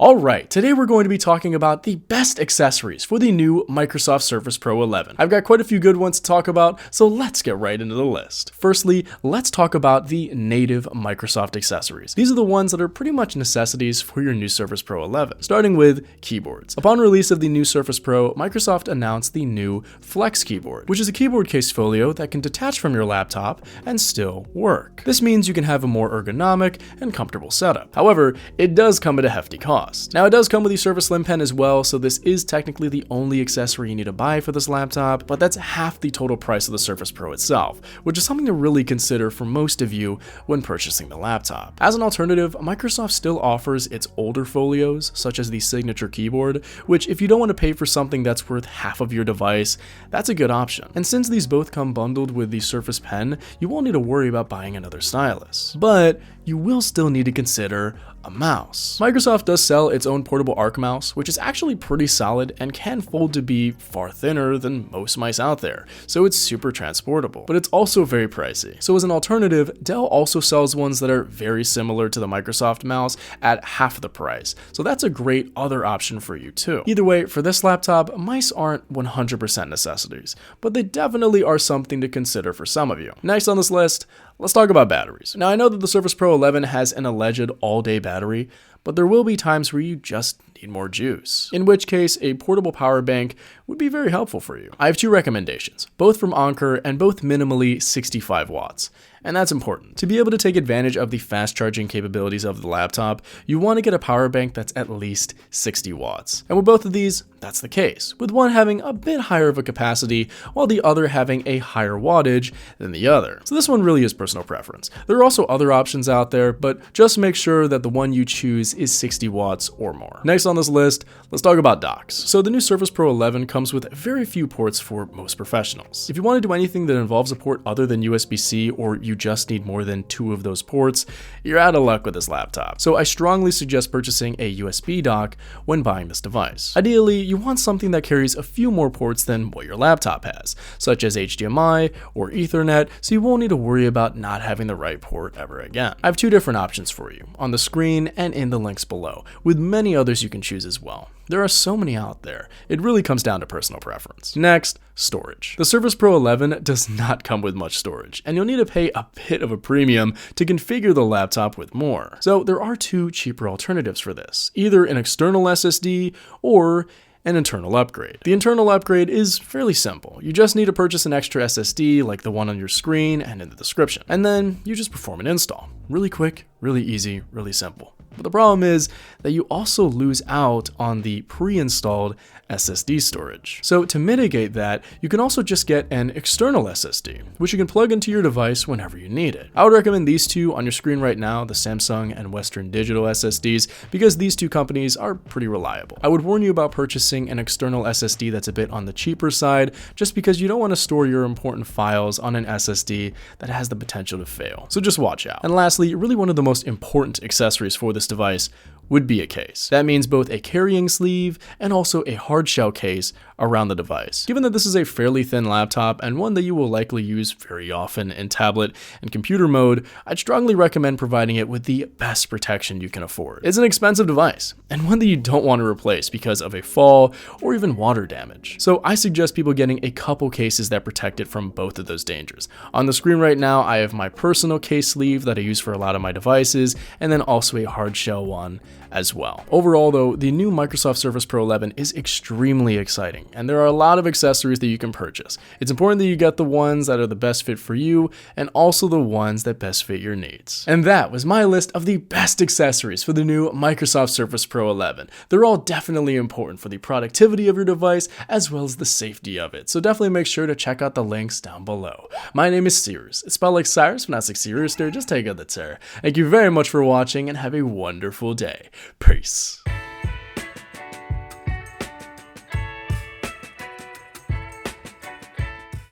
Alright, today we're going to be talking about the best accessories for the new Microsoft Surface Pro 11. I've got quite a few good ones to talk about, so let's get right into the list. Firstly, let's talk about the native Microsoft accessories. These are the ones that are pretty much necessities for your new Surface Pro 11, starting with keyboards. Upon release of the new Surface Pro, Microsoft announced the new Flex keyboard, which is a keyboard case folio that can detach from your laptop and still work. This means you can have a more ergonomic and comfortable setup. However, it does come at a hefty cost. Now, it does come with the Surface Slim Pen as well, so this is technically the only accessory you need to buy for this laptop, but that's half the total price of the Surface Pro itself, which is something to really consider for most of you when purchasing the laptop. As an alternative, Microsoft still offers its older folios, such as the Signature keyboard, which if you don't want to pay for something that's worth half of your device, that's a good option. And since these both come bundled with the Surface Pen, you won't need to worry about buying another stylus. But you will still need to consider a mouse. Microsoft does sell its own portable Arc mouse, which is actually pretty solid and can fold to be far thinner than most mice out there, so it's super transportable, but it's also very pricey. So as an alternative, Dell also sells ones that are very similar to the Microsoft mouse at half the price, so that's a great other option for you too. Either way, for this laptop, mice aren't 100% necessities, but they definitely are something to consider for some of you. Next on this list, let's talk about batteries. Now, I know that the Surface Pro 11 has an alleged all-day battery, but there will be times where you just need more juice, in which case a portable power bank would be very helpful for you. I have two recommendations, both from Anker and both minimally 65 watts. And that's important. To be able to take advantage of the fast charging capabilities of the laptop, you want to get a power bank that's at least 60 watts. And with both of these, that's the case, with one having a bit higher of a capacity, while the other having a higher wattage than the other. So this one really is personal preference. There are also other options out there, but just make sure that the one you choose is 60 watts or more. Next on this list, let's talk about docks. So the new Surface Pro 11 comes with very few ports for most professionals. If you want to do anything that involves a port other than USB-C, or you just need more than 2 of those ports, you're out of luck with this laptop. So I strongly suggest purchasing a USB dock when buying this device. Ideally, you want something that carries a few more ports than what your laptop has, such as HDMI or Ethernet, so you won't need to worry about not having the right port ever again. I have 2 different options for you, on the screen and in the links below, with many others you can choose as well. There are so many out there. It really comes down to personal preference. Next, storage. The Surface Pro 11 does not come with much storage, and you'll need to pay a bit of a premium to configure the laptop with more. So there are 2 cheaper alternatives for this, either an external SSD or an internal upgrade. The internal upgrade is fairly simple. You just need to purchase an extra SSD like the one on your screen and in the description, and then you just perform an install. Really quick, really easy, really simple. But the problem is that you also lose out on the pre-installed SSD storage. So to mitigate that, you can also just get an external SSD, which you can plug into your device whenever you need it. I would recommend these 2 on your screen right now, the Samsung and Western Digital SSDs, because these 2 companies are pretty reliable. I would warn you about purchasing an external SSD that's a bit on the cheaper side, just because you don't want to store your important files on an SSD that has the potential to fail. So just watch out. And lastly, really one of the most important accessories for this device would be a case. That means both a carrying sleeve and also a hard shell case around the device. Given that this is a fairly thin laptop and one that you will likely use very often in tablet and computer mode, I'd strongly recommend providing it with the best protection you can afford. It's an expensive device and one that you don't want to replace because of a fall or even water damage. So I suggest people getting a couple cases that protect it from both of those dangers. On the screen right now, I have my personal case sleeve that I use for a lot of my devices, and then also a hard shell one as well. Overall though, the new Microsoft Surface Pro 11 is extremely exciting, and there are a lot of accessories that you can purchase. It's important that you get the ones that are the best fit for you, and also the ones that best fit your needs. And that was my list of the best accessories for the new Microsoft Surface Pro 11. They're all definitely important for the productivity of your device, as well as the safety of it, so definitely make sure to check out the links down below. My name is See Rooster. It's spelled like Cyrus, but not like See Rooster, just take out the terror. Thank you very much for watching, and have a wonderful day. Peace.